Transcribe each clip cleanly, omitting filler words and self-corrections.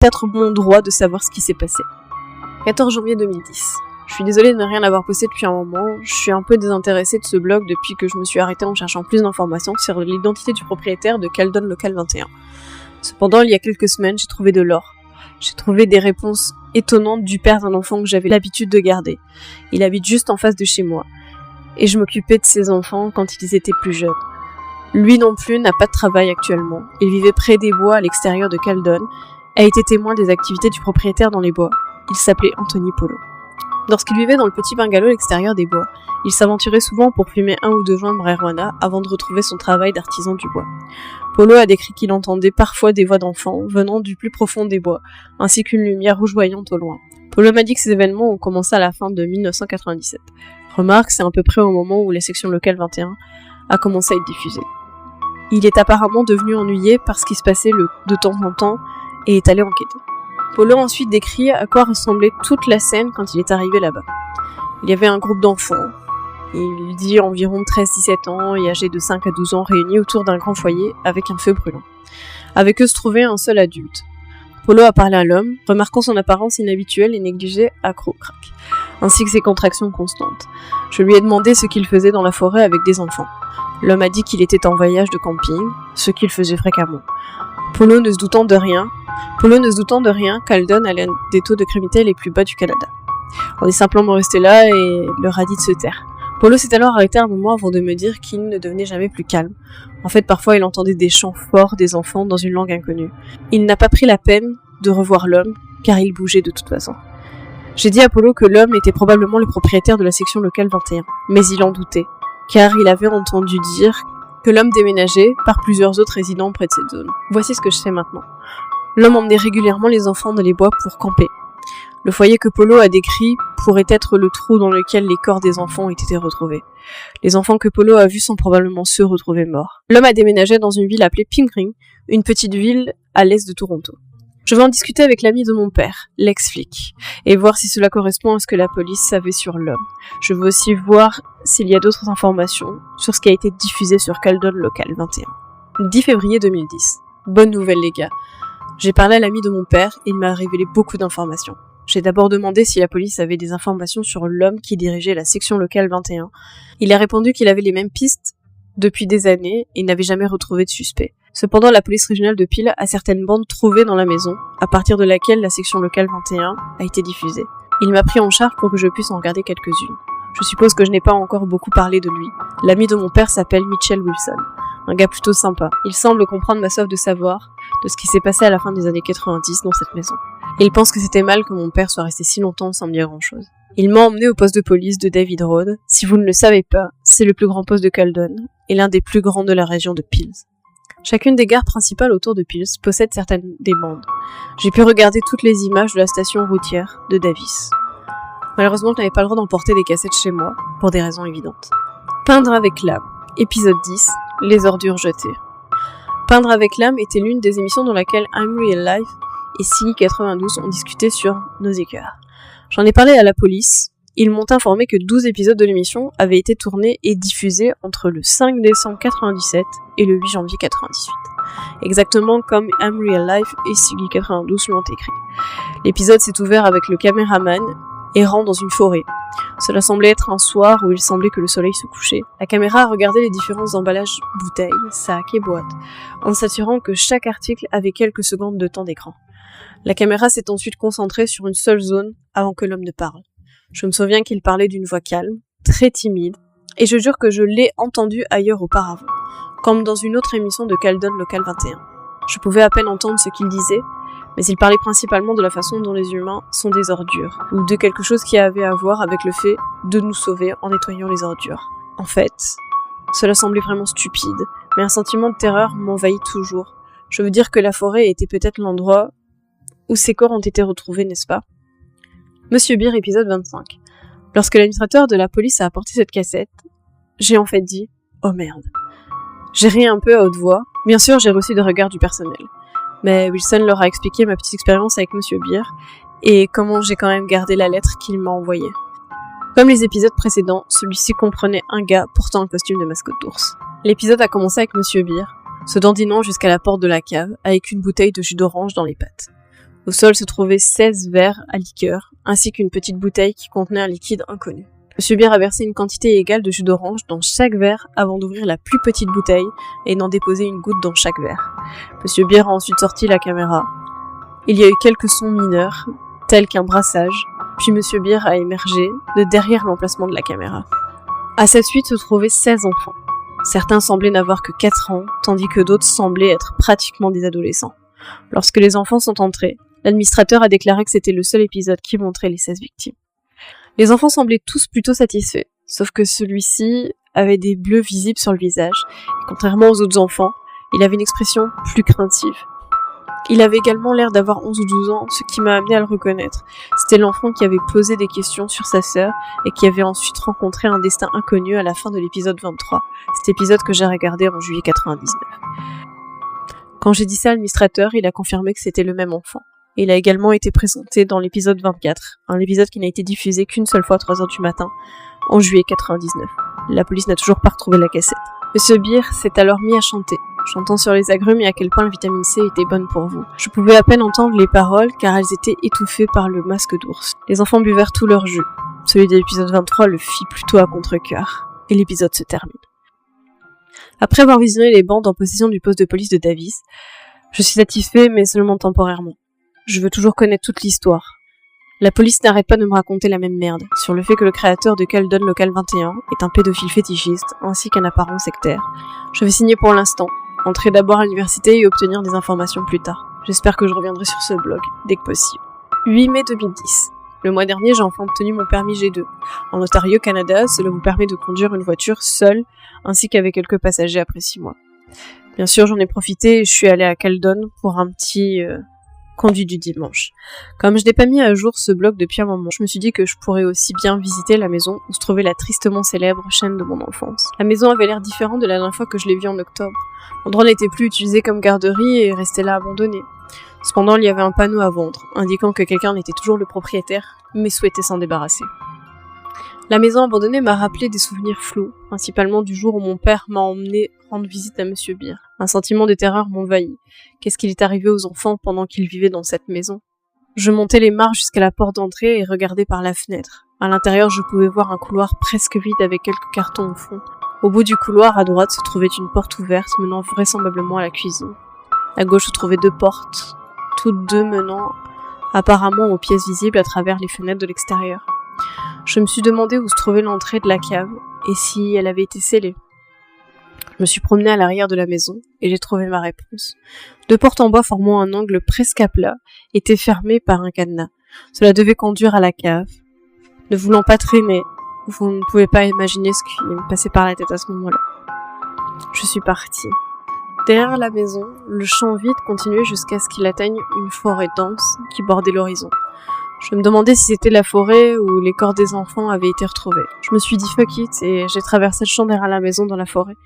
être mon droit de savoir ce qui s'est passé. 14 janvier 2010. Je suis désolée de ne rien avoir posté depuis un moment, je suis un peu désintéressée de ce blog depuis que je me suis arrêtée en cherchant plus d'informations sur l'identité du propriétaire de Caldon Local 21. Cependant, il y a quelques semaines, j'ai trouvé de l'or. J'ai trouvé des réponses étonnantes du père d'un enfant que j'avais l'habitude de garder. Il habite juste en face de chez moi. Et je m'occupais de ses enfants quand ils étaient plus jeunes. Lui non plus n'a pas de travail actuellement. Il vivait près des bois à l'extérieur de Caldon, a été témoin des activités du propriétaire dans les bois. Il s'appelait Anthony Polo. Lorsqu'il vivait dans le petit bungalow à l'extérieur des bois, il s'aventurait souvent pour fumer 1 ou 2 joints de marijuana avant de retrouver son travail d'artisan du bois. Polo a décrit qu'il entendait parfois des voix d'enfants venant du plus profond des bois, ainsi qu'une lumière rougeoyante au loin. Polo m'a dit que ces événements ont commencé à la fin de 1997. Remarque, c'est à peu près au moment où la section locale 21 a commencé à être diffusée. Il est apparemment devenu ennuyé par ce qui se passait de temps en temps et est allé enquêter. Polo a ensuite décrit à quoi ressemblait toute la scène quand il est arrivé là-bas. Il y avait un groupe d'enfants, il dit environ 13-17 ans et âgés de 5 à 12 ans réunis autour d'un grand foyer avec un feu brûlant. Avec eux se trouvait un seul adulte. Polo a parlé à l'homme, remarquant son apparence inhabituelle et négligée accro au crack, ainsi que ses contractions constantes. Je lui ai demandé ce qu'il faisait dans la forêt avec des enfants. L'homme a dit qu'il était en voyage de camping, ce qu'il faisait fréquemment. Polo ne se doutant de rien, Caldon a l'un des taux de criminalité les plus bas du Canada. On est simplement resté là et leur a dit de se taire. Polo s'est alors arrêté un moment avant de me dire qu'il ne devenait jamais plus calme. En fait, parfois il entendait des chants forts des enfants dans une langue inconnue. Il n'a pas pris la peine de revoir l'homme, car il bougeait de toute façon. J'ai dit à Polo que l'homme était probablement le propriétaire de la section locale 21, mais il en doutait, car il avait entendu dire que l'homme déménageait par plusieurs autres résidents près de cette zone. Voici ce que je sais maintenant. L'homme emmenait régulièrement les enfants dans les bois pour camper. Le foyer que Polo a décrit pourrait être le trou dans lequel les corps des enfants ont été retrouvés. Les enfants que Polo a vus sont probablement ceux retrouvés morts. L'homme a déménagé dans une ville appelée Pickering, une petite ville à l'est de Toronto. Je vais en discuter avec l'ami de mon père, l'ex-flic, et voir si cela correspond à ce que la police savait sur l'homme. Je veux aussi voir s'il y a d'autres informations sur ce qui a été diffusé sur Caldon Local 21. 10 février 2010. Bonne nouvelle les gars. J'ai parlé à l'ami de mon père et il m'a révélé beaucoup d'informations. J'ai d'abord demandé si la police avait des informations sur l'homme qui dirigeait la section locale 21. Il a répondu qu'il avait les mêmes pistes depuis des années et n'avait jamais retrouvé de suspect. Cependant, la police régionale de Peel a certaines bandes trouvées dans la maison, à partir de laquelle la section locale 21 a été diffusée. Il m'a pris en charge pour que je puisse en regarder quelques-unes. Je suppose que je n'ai pas encore beaucoup parlé de lui. L'ami de mon père s'appelle Mitchell Wilson, un gars plutôt sympa. Il semble comprendre ma soif de savoir de ce qui s'est passé à la fin des années 90 dans cette maison. Et il pense que c'était mal que mon père soit resté si longtemps sans me dire grand-chose. Il m'a emmené au poste de police de David Road. Si vous ne le savez pas, c'est le plus grand poste de Caldon et l'un des plus grands de la région de Peel. Chacune des gares principales autour de Peel possède certaines des bandes. J'ai pu regarder toutes les images de la station routière de Davis. Malheureusement, je n'avais pas le droit d'emporter des cassettes chez moi, pour des raisons évidentes. Peindre avec l'âme, épisode 10, les ordures jetées. Peindre avec l'âme était l'une des émissions dans laquelle I'm Real Life et Silly 92 ont discuté sur nos écarts. J'en ai parlé à la police. Ils m'ont informé que 12 épisodes de l'émission avaient été tournés et diffusés entre le 5 décembre 97 et le 8 janvier 98. Exactement comme I'm Real Life et Silly 92 l'ont écrit. L'épisode s'est ouvert avec le caméraman errant dans une forêt. Cela semblait être un soir où il semblait que le soleil se couchait. La caméra a regardé les différents emballages, bouteilles, sacs et boîtes, en s'assurant que chaque article avait quelques secondes de temps d'écran. La caméra s'est ensuite concentrée sur une seule zone avant que l'homme ne parle. Je me souviens qu'il parlait d'une voix calme, très timide, et je jure que je l'ai entendu ailleurs auparavant, comme dans une autre émission de Caldon Local 21. Je pouvais à peine entendre ce qu'il disait, mais il parlait principalement de la façon dont les humains sont des ordures, ou de quelque chose qui avait à voir avec le fait de nous sauver en nettoyant les ordures. En fait, cela semblait vraiment stupide, mais un sentiment de terreur m'envahit toujours. Je veux dire que la forêt était peut-être l'endroit où ces corps ont été retrouvés, n'est-ce pas ? Monsieur Beer, épisode 25. Lorsque l'administrateur de la police a apporté cette cassette, j'ai en fait dit « Oh merde ». J'ai ri un peu à haute voix. Bien sûr, j'ai reçu des regards du personnel. Mais Wilson leur a expliqué ma petite expérience avec Monsieur Beer et comment j'ai quand même gardé la lettre qu'il m'a envoyée. Comme les épisodes précédents, celui-ci comprenait un gars portant un costume de mascotte d'ours. L'épisode a commencé avec Monsieur Beer, se dandinant jusqu'à la porte de la cave avec une bouteille de jus d'orange dans les pattes. Au sol se trouvaient 16 verres à liqueur, ainsi qu'une petite bouteille qui contenait un liquide inconnu. Monsieur Beer a versé une quantité égale de jus d'orange dans chaque verre avant d'ouvrir la plus petite bouteille et d'en déposer une goutte dans chaque verre. Monsieur Beer a ensuite sorti la caméra. Il y a eu quelques sons mineurs, tels qu'un brassage, puis Monsieur Beer a émergé de derrière l'emplacement de la caméra. À sa suite se trouvaient 16 enfants. Certains semblaient n'avoir que 4 ans, tandis que d'autres semblaient être pratiquement des adolescents. Lorsque les enfants sont entrés, l'administrateur a déclaré que c'était le seul épisode qui montrait les 16 victimes. Les enfants semblaient tous plutôt satisfaits, sauf que celui-ci avait des bleus visibles sur le visage, et contrairement aux autres enfants, il avait une expression plus craintive. Il avait également l'air d'avoir 11 ou 12 ans, ce qui m'a amené à le reconnaître. C'était l'enfant qui avait posé des questions sur sa sœur, et qui avait ensuite rencontré un destin inconnu à la fin de l'épisode 23, cet épisode que j'ai regardé en juillet 99. Quand j'ai dit ça à l'administrateur, il a confirmé que c'était le même enfant. Il a également été présenté dans l'épisode 24, un épisode qui n'a été diffusé qu'une seule fois à 3h du matin, en juillet 99. La police n'a toujours pas retrouvé la cassette. Monsieur Beer s'est alors mis à chanter, chantant sur les agrumes et à quel point la vitamine C était bonne pour vous. Je pouvais à peine entendre les paroles car elles étaient étouffées par le masque d'ours. Les enfants buvèrent tout leur jus. Celui de l'épisode 23 le fit plutôt à contre-cœur. Et l'épisode se termine. Après avoir visionné les bandes en possession du poste de police de Davis, je suis satisfait mais seulement temporairement. Je veux toujours connaître toute l'histoire. La police n'arrête pas de me raconter la même merde, sur le fait que le créateur de Caldon Local 21 est un pédophile fétichiste, ainsi qu'un apparent sectaire. Je vais signer pour l'instant, entrer d'abord à l'université et obtenir des informations plus tard. J'espère que je reviendrai sur ce blog, dès que possible. 8 mai 2010. Le mois dernier, j'ai enfin obtenu mon permis G2. En Ontario, Canada, cela vous permet de conduire une voiture seule, ainsi qu'avec quelques passagers après 6 mois. Bien sûr, j'en ai profité et je suis allée à Caldon pour un petit... conduit du dimanche. Comme je n'ai pas mis à jour ce blog depuis un moment, je me suis dit que je pourrais aussi bien visiter la maison où se trouvait la tristement célèbre chaîne de mon enfance. La maison avait l'air différente de la dernière fois que je l'ai vue en octobre. L'endroit n'était plus utilisé comme garderie et restait là abandonné. Cependant, il y avait un panneau à vendre, indiquant que quelqu'un était toujours le propriétaire, mais souhaitait s'en débarrasser. La maison abandonnée m'a rappelé des souvenirs flous, principalement du jour où mon père m'a emmené rendre visite à Monsieur Beer. Un sentiment de terreur m'envahit. Qu'est-ce qu'il est arrivé aux enfants pendant qu'ils vivaient dans cette maison? Je montais les marches jusqu'à la porte d'entrée et regardais par la fenêtre. À l'intérieur, je pouvais voir un couloir presque vide avec quelques cartons au fond. Au bout du couloir, à droite, se trouvait une porte ouverte menant vraisemblablement à la cuisine. À gauche se trouvaient 2 portes, toutes 2 menant apparemment aux pièces visibles à travers les fenêtres de l'extérieur. Je me suis demandé où se trouvait l'entrée de la cave et si elle avait été scellée. Je me suis promenée à l'arrière de la maison et j'ai trouvé ma réponse. 2 portes en bois formant un angle presque à plat étaient fermées par un cadenas. Cela devait conduire à la cave. Ne voulant pas traîner, vous ne pouvez pas imaginer ce qui me passait par la tête à ce moment-là. Je suis partie. Derrière la maison, le champ vide continuait jusqu'à ce qu'il atteigne une forêt dense qui bordait l'horizon. Je me demandais si c'était la forêt où les corps des enfants avaient été retrouvés. Je me suis dit fuck it et j'ai traversé le champ derrière la maison dans la forêt.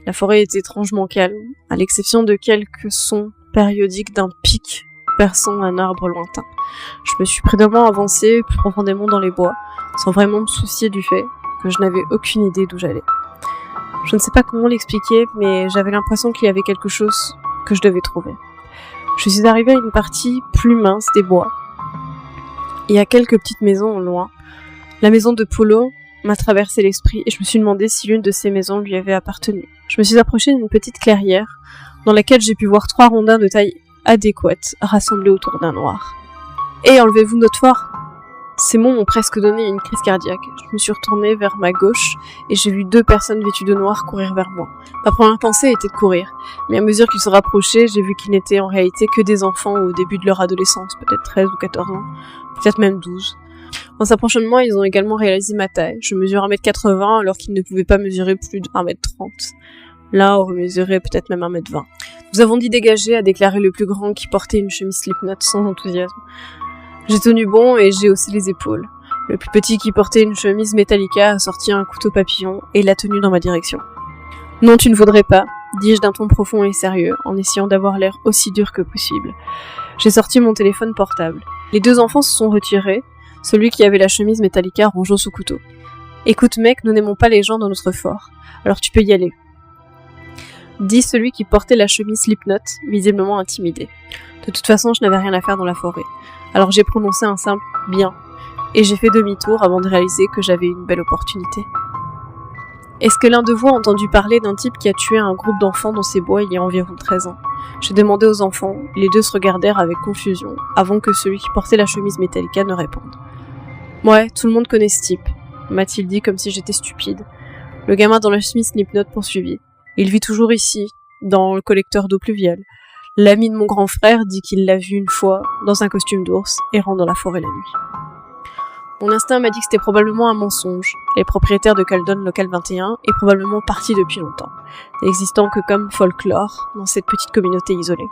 La forêt était étrangement calme, à l'exception de quelques sons périodiques d'un pic perçant un arbre lointain. Je me suis prudemment avancée plus profondément dans les bois, sans vraiment me soucier du fait que je n'avais aucune idée d'où j'allais. Je ne sais pas comment l'expliquer, mais j'avais l'impression qu'il y avait quelque chose que je devais trouver. Je suis arrivée à une partie plus mince des bois, et à quelques petites maisons au loin. La maison de Polo m'a traversé l'esprit et je me suis demandé si l'une de ces maisons lui avait appartenu. Je me suis approchée d'une petite clairière dans laquelle j'ai pu voir 3 rondins de taille adéquate rassemblés autour d'un noir. « Hé, enlevez-vous notre fort !» Ces mots m'ont presque donné une crise cardiaque. Je me suis retournée vers ma gauche et j'ai vu 2 personnes vêtues de noir courir vers moi. Ma première pensée était de courir, mais à mesure qu'ils se rapprochaient, j'ai vu qu'ils n'étaient en réalité que des enfants au début de leur adolescence, peut-être 13 ou 14 ans, peut-être même 12. En s'approchant de moi, ils ont également réalisé ma taille. Je mesure 1m80 alors qu'ils ne pouvaient pas mesurer plus de 1m30. L'un aurait mesuré peut-être même 1m20. Nous avons dit dégager, a déclaré le plus grand qui portait une chemise Slipknot sans enthousiasme. J'ai tenu bon et j'ai haussé les épaules. Le plus petit qui portait une chemise Metallica a sorti un couteau papillon et l'a tenu dans ma direction. « Non, tu ne voudrais pas », dis-je d'un ton profond et sérieux, en essayant d'avoir l'air aussi dur que possible. J'ai sorti mon téléphone portable. Les 2 enfants se sont retirés, celui qui avait la chemise Metallica rongeant son couteau. « Écoute mec, nous n'aimons pas les gens dans notre fort, alors tu peux y aller. » dit celui qui portait la chemise Slipknot, visiblement intimidé. De toute façon, je n'avais rien à faire dans la forêt. Alors j'ai prononcé un simple « bien » et j'ai fait demi-tour avant de réaliser que j'avais une belle opportunité. Est-ce que l'un de vous a entendu parler d'un type qui a tué un groupe d'enfants dans ces bois il y a environ 13 ans? J'ai demandé aux enfants, les deux se regardèrent avec confusion, avant que celui qui portait la chemise Metallica ne réponde. Ouais, tout le monde connaît ce type, m'a-t-il dit comme si j'étais stupide. Le gamin dans la chemise Slipknot poursuivit. Il vit toujours ici, dans le collecteur d'eau pluviale. L'ami de mon grand frère dit qu'il l'a vu une fois, dans un costume d'ours, errant dans la forêt la nuit. Mon instinct m'a dit que c'était probablement un mensonge. Les propriétaires de Caldon Local 21 est probablement parti depuis longtemps, n'existant que comme folklore dans cette petite communauté isolée.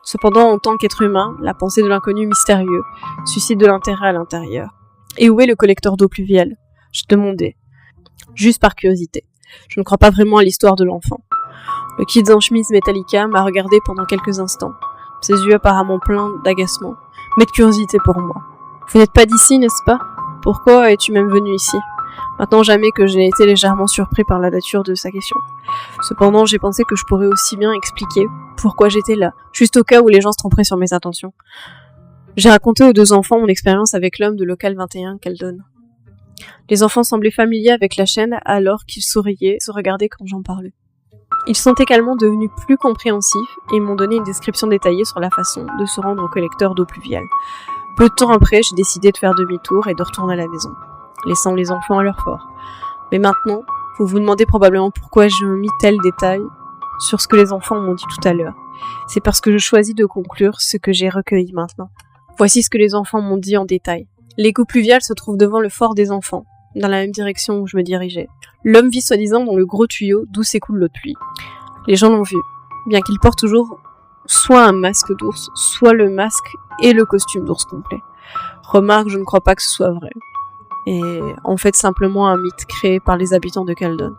Cependant, en tant qu'être humain, la pensée de l'inconnu mystérieux suscite de l'intérêt à l'intérieur. Et où est le collecteur d'eau pluviale? Je demandais, juste par curiosité. Je ne crois pas vraiment à l'histoire de l'enfant. Le kid en chemise Metallica m'a regardé pendant quelques instants, ses yeux apparemment pleins d'agacement, mais de curiosité pour moi. Vous n'êtes pas d'ici, n'est-ce pas? Pourquoi es-tu même venu ici? Maintenant jamais que j'ai été légèrement surpris par la nature de sa question. Cependant, j'ai pensé que je pourrais aussi bien expliquer pourquoi j'étais là, juste au cas où les gens se tromperaient sur mes intentions. J'ai raconté aux deux enfants mon expérience avec l'homme de Local 21, Caldon. Les enfants semblaient familiers avec la chaîne alors qu'ils souriaient, se regardaient quand j'en parlais. Ils sont également devenus plus compréhensifs et m'ont donné une description détaillée sur la façon de se rendre au collecteur d'eau pluviale. Peu de temps après, j'ai décidé de faire demi-tour et de retourner à la maison, laissant les enfants à leur fort. Mais maintenant, vous vous demandez probablement pourquoi j'ai omis tel détail sur ce que les enfants m'ont dit tout à l'heure. C'est parce que je choisis de conclure ce que j'ai recueilli maintenant. Voici ce que les enfants m'ont dit en détail. L'égout pluvial se trouve devant le fort des enfants, dans la même direction où je me dirigeais. L'homme vit soi-disant dans le gros tuyau d'où s'écoule l'eau de pluie. Les gens l'ont vu, bien qu'il porte toujours soit un masque d'ours, soit le masque et le costume d'ours complet. Remarque, je ne crois pas que ce soit vrai. Et en fait simplement un mythe créé par les habitants de Caldon.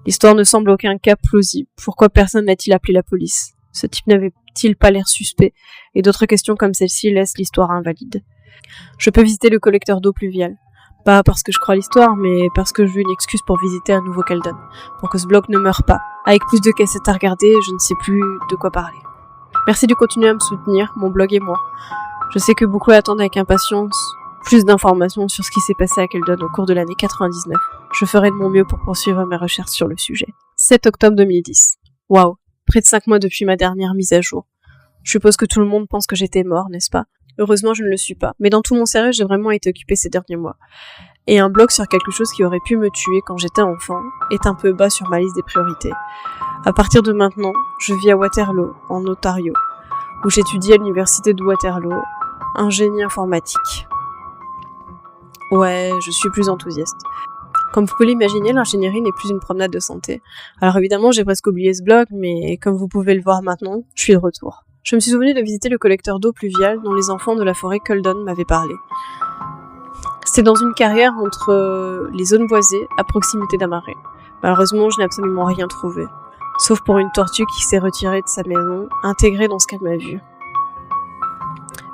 L'histoire ne semble aucun cas plausible. Pourquoi personne n'a-t-il appelé la police? Ce type n'avait-il pas l'air suspect? Et d'autres questions comme celle-ci laissent l'histoire invalide. Je peux visiter le collecteur d'eau pluviale. Pas parce que je crois à l'histoire, mais parce que je veux une excuse pour visiter un nouveau Caldon. Pour que ce blog ne meure pas. Avec plus de cassettes à regarder, je ne sais plus de quoi parler. Merci de continuer à me soutenir, mon blog et moi. Je sais que beaucoup attendent avec impatience plus d'informations sur ce qui s'est passé à Caldon au cours de l'année 99. Je ferai de mon mieux pour poursuivre mes recherches sur le sujet. 7 octobre 2010. Waouh, près de 5 mois depuis ma dernière mise à jour. Je suppose que tout le monde pense que j'étais mort, n'est-ce pas? Heureusement, je ne le suis pas. Mais dans tout mon sérieux, j'ai vraiment été occupée ces derniers mois. Et un blog sur quelque chose qui aurait pu me tuer quand j'étais enfant est un peu bas sur ma liste des priorités. À partir de maintenant, je vis à Waterloo, en Ontario, où j'étudie à l'université de Waterloo, un génie informatique. Ouais, je suis plus enthousiaste. Comme vous pouvez l'imaginer, l'ingénierie n'est plus une promenade de santé. Alors évidemment, j'ai presque oublié ce blog, mais comme vous pouvez le voir maintenant, je suis de retour. Je me suis souvenu de visiter le collecteur d'eau pluviale dont les enfants de la forêt Caldon m'avaient parlé. C'était dans une carrière entre les zones boisées, à proximité d'un marais. Malheureusement, je n'ai absolument rien trouvé, sauf pour une tortue qui s'est retirée de sa maison, intégrée dans ce qu'elle m'a vu.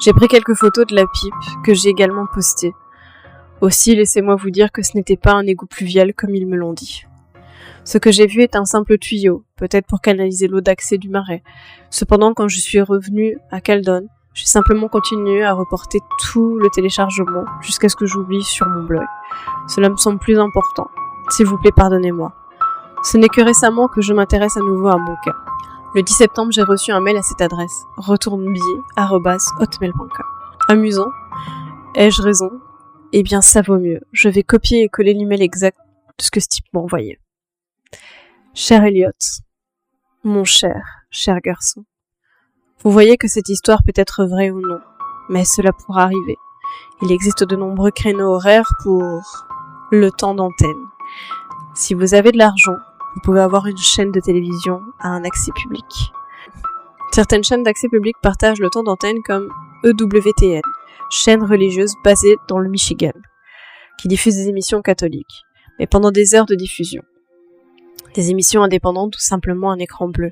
J'ai pris quelques photos de la pipe, que j'ai également postées. Aussi, laissez-moi vous dire que ce n'était pas un égout pluvial comme ils me l'ont dit. Ce que j'ai vu est un simple tuyau, peut-être pour canaliser l'eau d'accès du marais. Cependant, quand je suis revenue à Caldon, j'ai simplement continué à reporter tout le téléchargement jusqu'à ce que j'oublie sur mon blog. Cela me semble plus important. S'il vous plaît, pardonnez-moi. Ce n'est que récemment que je m'intéresse à nouveau à mon cas. Le 10 septembre, j'ai reçu un mail à cette adresse, retournebier@hotmail.com. Amusant. Ai-je raison? Eh bien, ça vaut mieux. Je vais copier et coller l'email exact de ce que ce type m'a envoyé. Cher Elliot, mon cher garçon, vous voyez que cette histoire peut être vraie ou non, mais cela pourra arriver. Il existe de nombreux créneaux horaires pour le temps d'antenne. Si vous avez de l'argent, vous pouvez avoir une chaîne de télévision à un accès public. Certaines chaînes d'accès public partagent le temps d'antenne comme EWTN, chaîne religieuse basée dans le Michigan, qui diffuse des émissions catholiques, mais pendant des heures de diffusion. Des émissions indépendantes ou simplement un écran bleu.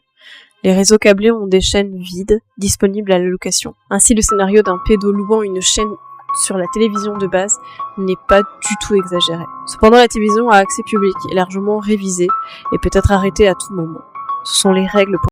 Les réseaux câblés ont des chaînes vides, disponibles à la location. Ainsi, le scénario d'un pédo louant une chaîne sur la télévision de base n'est pas du tout exagéré. Cependant, la télévision à accès public est largement révisée et peut être arrêtée à tout moment. Ce sont les règles pour